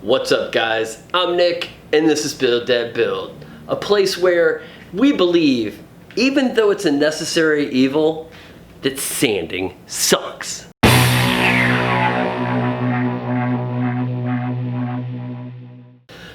What's up guys, I'm Nick and this is Build That Build, a place where we believe, even though it's a necessary evil, that sanding sucks.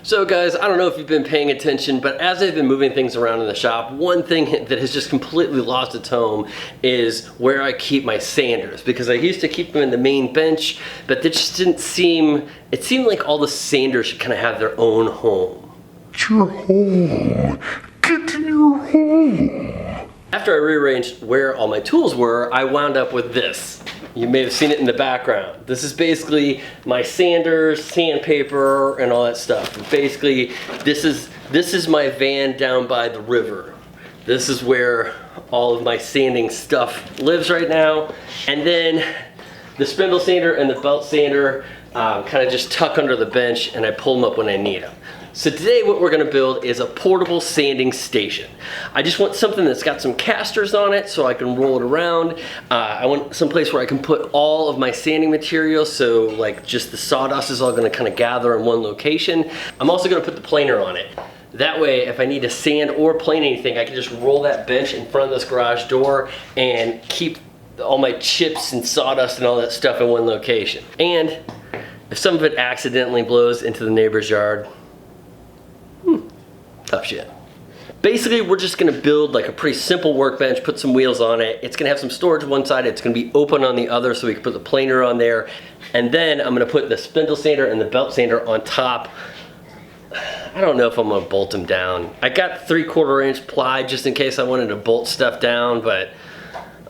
So guys, I don't know if you've been paying attention, but as I've been moving things around in the shop, one thing that has just completely lost its home is where I keep my sanders, because I used to keep them in the main bench, but it just didn't seem, it seemed like all the sanders should kind of have their own home. It's your home. Get in your home. After I rearranged where all my tools were, I wound up with this. You may have seen it in the background. This is basically my sanders, sandpaper, and all that stuff. And basically, this is my van down by the river. This is where all of my sanding stuff lives right now. And then the spindle sander and the belt sander kind of just tuck under the bench, and I pull them up when I need them. So today what we're gonna build is a portable sanding station. I just want something that's got some casters on it so I can roll it around. I want some place where I can put all of my sanding material, so like just the sawdust is all gonna kind of gather in one location. I'm also gonna put the planer on it. That way, if I need to sand or plane anything, I can just roll that bench in front of this garage door and keep all my chips and sawdust and all that stuff in one location. And if some of it accidentally blows into the neighbor's yard, tough shit. Basically, we're just gonna build like a pretty simple workbench, put some wheels on it. It's gonna have some storage on one side, it's gonna be open on the other so we can put the planer on there. And then I'm gonna put the spindle sander and the belt sander on top. I don't know if I'm gonna bolt them down. I got 3/4 inch ply just in case I wanted to bolt stuff down, but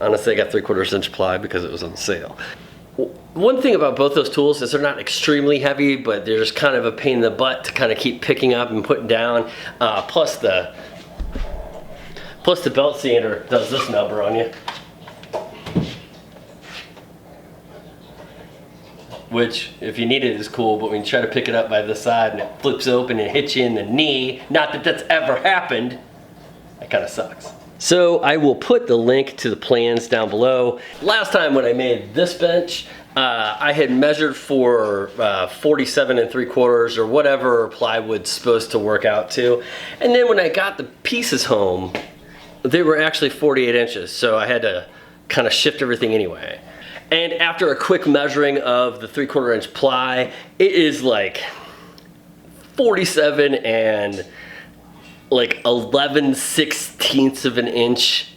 honestly I got 3/4 inch ply because it was on sale. One thing about both those tools is they're not extremely heavy, but they're just kind of a pain in the butt to kind of keep picking up and putting down. Plus the belt sander does this number on you, which if you need it is cool, but when you try to pick it up by the side and it flips open and hits you in the knee, not that that's ever happened, that kind of sucks. So I will put the link to the plans down below. Last time when I made this bench, I had measured for 47 3/4 or whatever plywood's supposed to work out to. And then when I got the pieces home, they were actually 48 inches. So I had to kind of shift everything anyway. And after a quick measuring of the 3/4 inch ply, it is like 47 and like 11/16 of an inch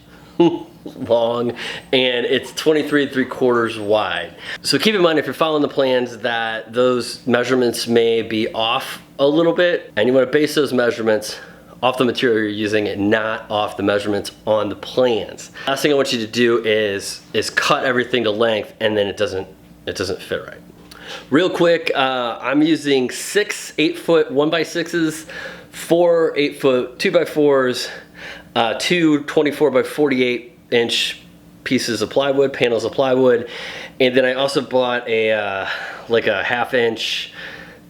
long, and it's 23 3/4 wide. So keep in mind, if you're following the plans, that those measurements may be off a little bit, and you want to base those measurements off the material you're using and not off the measurements on the plans. Last thing I want you to do is cut everything to length, and then it doesn't fit right. Real quick, I'm using 6 8-foot 1x6s, 4 8-foot 2x4s, 2 24 by 48 inch pieces of plywood, panels of plywood, and then I also bought a like a 1/2 inch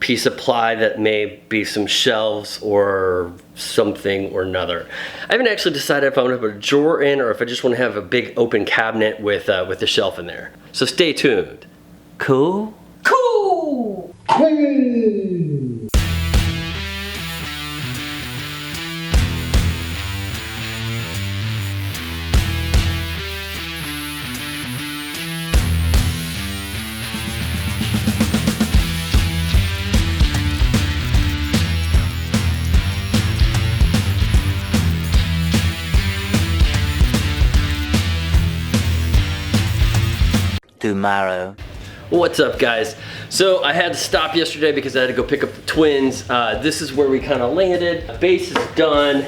piece of ply that may be some shelves or something or another. I haven't actually decided if I want to put a drawer in or if I just want to have a big open cabinet with a shelf in there. So stay tuned. Cool? Cool! Cool. Tomorrow. What's up guys? So I had to stop yesterday because I had to go pick up the twins. This is where we kind of landed. Base is done,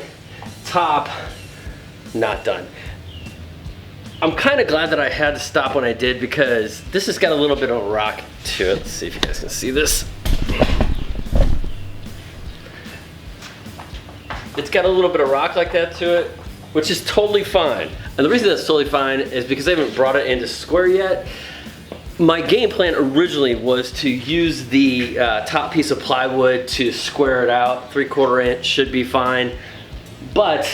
top not done. I'm kind of glad that I had to stop when I did because this has got a little bit of rock to it. Let's see if you guys can see this. It's got a little bit of rock like that to it, which is totally fine. And the reason that's totally fine is because I haven't brought it into square yet. My game plan originally was to use the top piece of plywood to square it out. 3/4 inch should be fine. But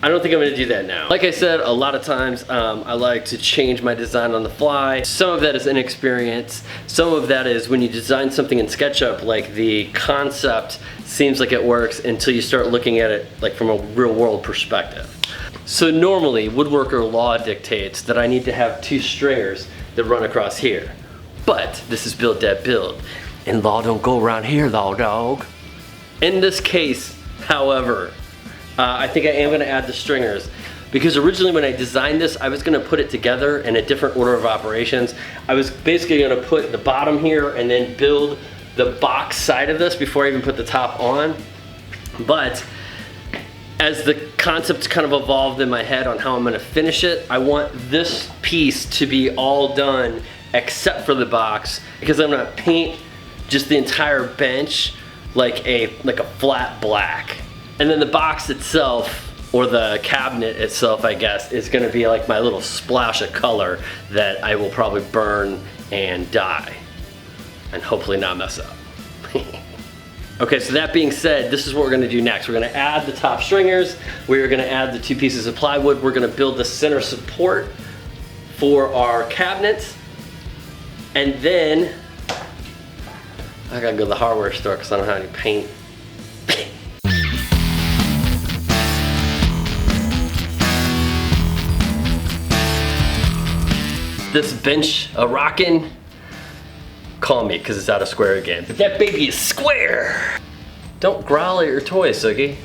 I don't think I'm gonna do that now. Like I said, a lot of times I like to change my design on the fly. Some of that is inexperience. Some of that is when you design something in SketchUp, like the concept seems like it works until you start looking at it like from a real world perspective. So normally woodworker law dictates that I need to have 2 stringers that run across here. But this is build that build. And law don't go around here, law dog. In this case, however, I think I am gonna add the stringers because originally when I designed this, I was gonna put it together in a different order of operations. I was basically gonna put the bottom here and then build the box side of this before I even put the top on. But as the concept's kind of evolved in my head on how I'm gonna finish it, I want this piece to be all done except for the box because I'm gonna paint just the entire bench like a flat black. And then the box itself, or the cabinet itself, I guess, is gonna be like my little splash of color that I will probably burn and dye. And hopefully not mess up. Okay, so that being said, this is what we're gonna do next. We're gonna add the top stringers. We're gonna add the 2 pieces of plywood. We're gonna build the center support for our cabinets. And then, I gotta go to the hardware store because I don't have any paint. This bench a rockin', call me because it's out of square again. But that baby is square. Don't growl at your toy, Sugi.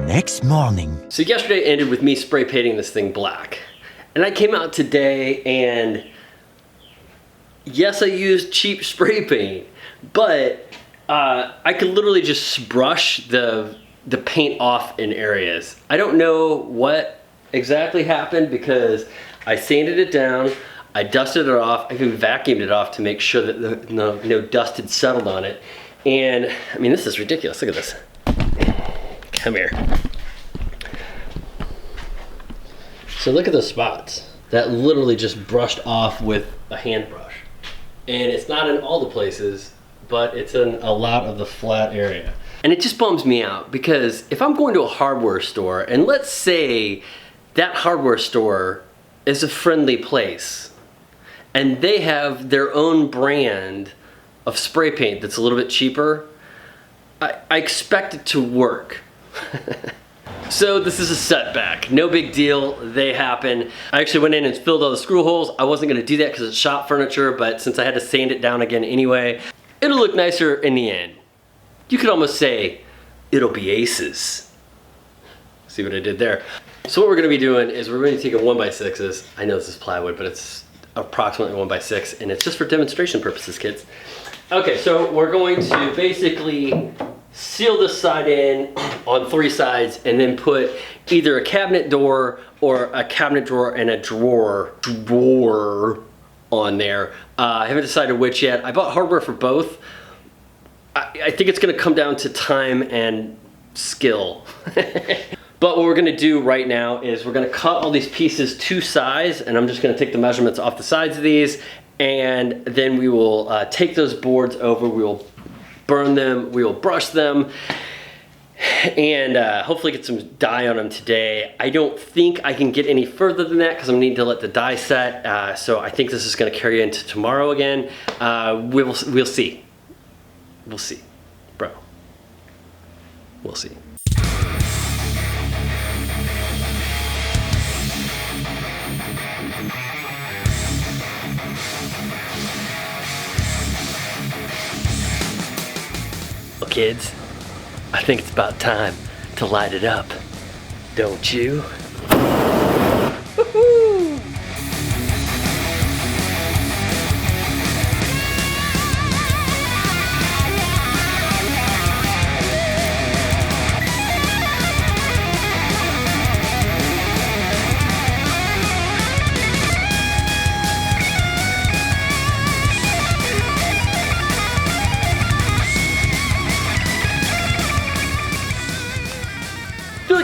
Next morning. So yesterday ended with me spray painting this thing black. And I came out today and yes, I used cheap spray paint, but I could literally just brush the paint off in areas. I don't know what exactly happened because I sanded it down, I dusted it off, I even vacuumed it off to make sure that no dust had settled on it. And I mean, this is ridiculous, look at this. Come here. So look at the spots that literally just brushed off with a hand brush. And it's not in all the places, but it's in a lot of the flat area. And it just bums me out because if I'm going to a hardware store and let's say that hardware store is a friendly place and they have their own brand of spray paint that's a little bit cheaper, I expect it to work. So this is a setback, no big deal, they happen. I actually went in and filled all the screw holes. I wasn't gonna do that because it's shop furniture, but since I had to sand it down again anyway, it'll look nicer in the end. You could almost say, it'll be aces. See what I did there? So what we're gonna be doing is we're gonna take a 1x6s. I know this is plywood, but it's approximately 1x6, and it's just for demonstration purposes, kids. Okay, so we're going to basically seal this side in on 3 sides and then put either a cabinet door or a cabinet drawer and a drawer on there. I haven't decided which yet. I bought hardware for both. I think it's gonna come down to time and skill. But what we're gonna do right now is we're gonna cut all these pieces to size, and I'm just gonna take the measurements off the sides of these, and then we will take those boards over, we will burn them, we will brush them, and hopefully get some dye on them today. I don't think I can get any further than that because I'm needing to let the dye set, so I think this is gonna carry into tomorrow again. We'll see. We'll see, bro. We'll see. Well, kids, I think it's about time to light it up, don't you? Woohoo!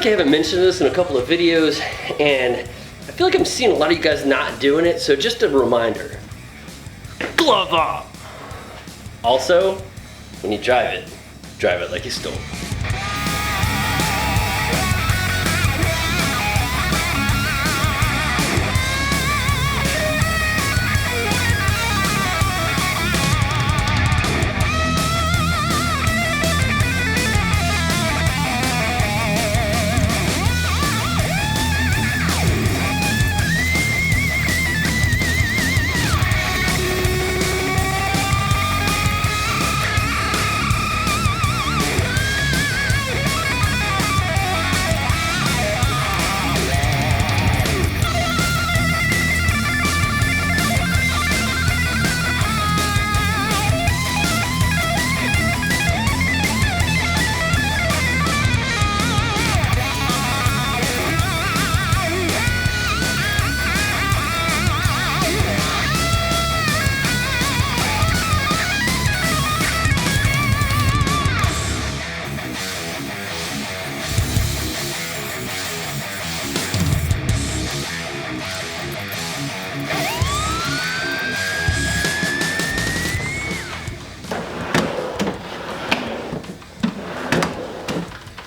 like I haven't mentioned this in a couple of videos, and I feel like I'm seeing a lot of you guys not doing it, so just a reminder. Glove up! Also, when you drive it like you stole.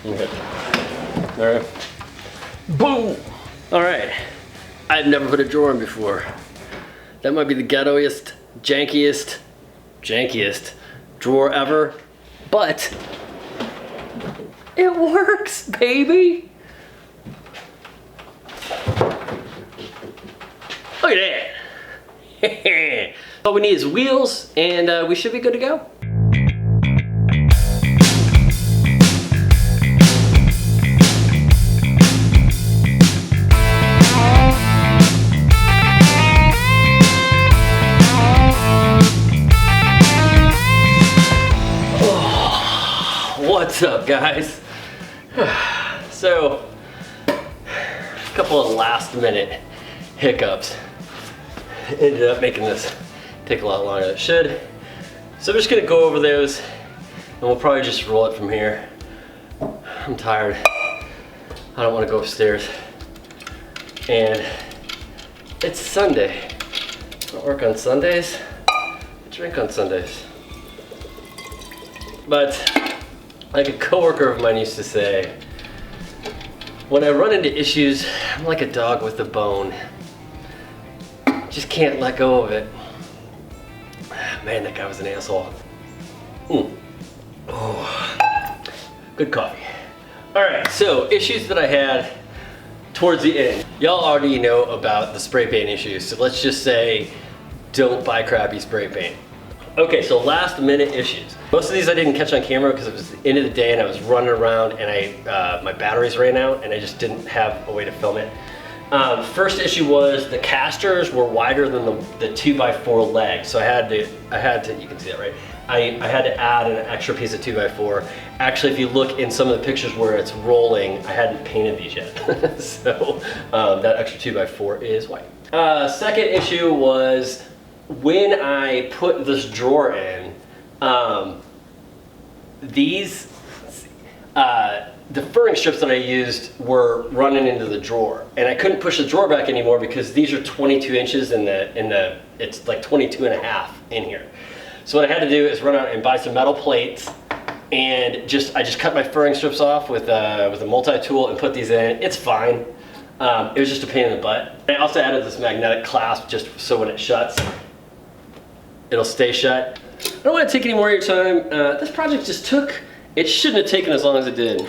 Okay. All right. Boom! All right. I've never put a drawer in before. That might be the ghettoiest, jankiest drawer ever, but it works, baby! Look at that! All we need is wheels, and we should be good to go. What's up, guys? So, a couple of last minute hiccups ended up making this take a lot longer than it should. So I'm just gonna go over those and we'll probably just roll it from here. I'm tired. I don't wanna go upstairs. And it's Sunday. I don't work on Sundays. I drink on Sundays. But like a coworker of mine used to say, when I run into issues, I'm like a dog with a bone. Just can't let go of it. Man, that guy was an asshole. Oh, good coffee. All right, so issues that I had towards the end. Y'all already know about the spray paint issues, so let's just say, don't buy crappy spray paint. Okay, so last minute issues. Most of these I didn't catch on camera because it was the end of the day and I was running around and my batteries ran out and I just didn't have a way to film it. First issue was the casters were wider than the 2x4 leg. So I had to, you can see that, right? I had to add an extra piece of 2x4. Actually, if you look in some of the pictures where it's rolling, I hadn't painted these yet. So that extra 2x4 is white. Second issue was when I put this drawer in, the furring strips that I used were running into the drawer, and I couldn't push the drawer back anymore because these are 22 inches it's like 22 and a half in here. So what I had to do is run out and buy some metal plates, and I just cut my furring strips off with a multi-tool and put these in. It's fine. It was just a pain in the butt. I also added this magnetic clasp just so when it shuts, it'll stay shut. I don't want to take any more of your time. This project just it shouldn't have taken as long as it did.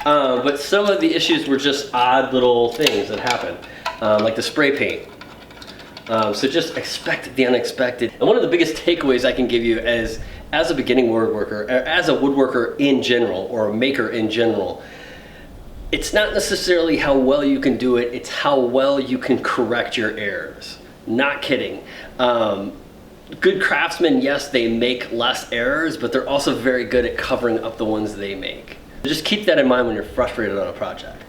But some of the issues were just odd little things that happened, like the spray paint. So just expect the unexpected. And one of the biggest takeaways I can give you as a beginning woodworker, or as a woodworker in general, or a maker in general, it's not necessarily how well you can do it, it's how well you can correct your errors. Not kidding. Good craftsmen, yes, they make less errors, but they're also very good at covering up the ones they make. Just keep that in mind when you're frustrated on a project.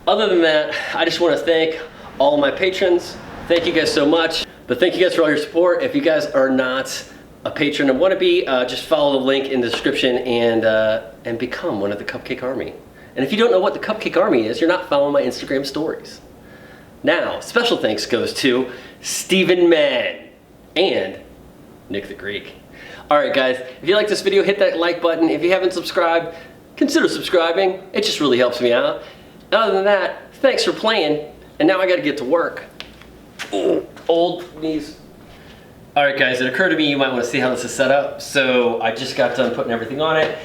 Other than that, I just want to thank all of my patrons. Thank you guys so much. But thank you guys for all your support. If you guys are not a patron and want to be, just follow the link in the description and become one of the Cupcake Army. And if you don't know what the Cupcake Army is, you're not following my Instagram stories. Now, special thanks goes to Stephen Mann and Nick the Greek. Alright guys, if you like this video, hit that like button. If you haven't subscribed, consider subscribing. It just really helps me out. Other than that, thanks for playing. And now I gotta get to work. Ooh, old knees. Alright guys, it occurred to me you might want to see how this is set up. So I just got done putting everything on it.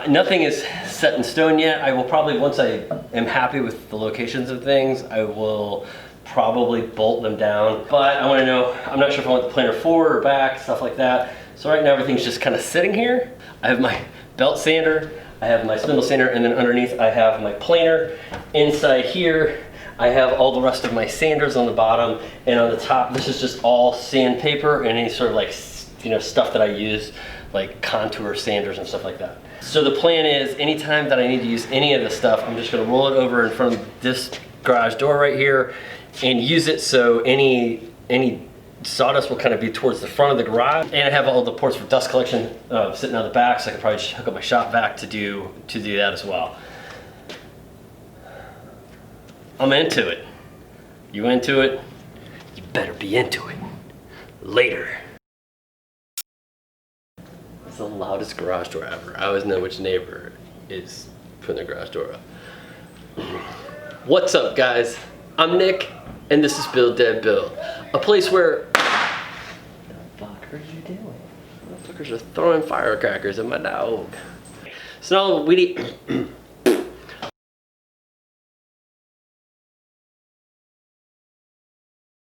Nothing is set in stone yet. I will probably, once I am happy with the locations of things, I will probably bolt them down. But I want to know, I'm not sure if I want the planer forward or back, stuff like that. So right now everything's just kind of sitting here. I have my belt sander, I have my spindle sander, and then underneath I have my planer. Inside here, I have all the rest of my sanders on the bottom, and on the top, this is just all sandpaper and any sort of like, stuff that I use, like contour sanders and stuff like that. So the plan is, anytime that I need to use any of this stuff, I'm just gonna roll it over in front of this garage door right here and use it so any sawdust will kind of be towards the front of the garage. And I have all the ports for dust collection sitting on the back, so I could probably just hook up my shop vac to do that as well. I'm into it. You into it? You better be into it. Later. It's the loudest garage door ever. I always know which neighbor is putting their garage door up. What's up, guys? I'm Nick, and this is Build Dead Build. A place where... What the fuck are you doing? Motherfuckers are throwing firecrackers at my dog. So now we need...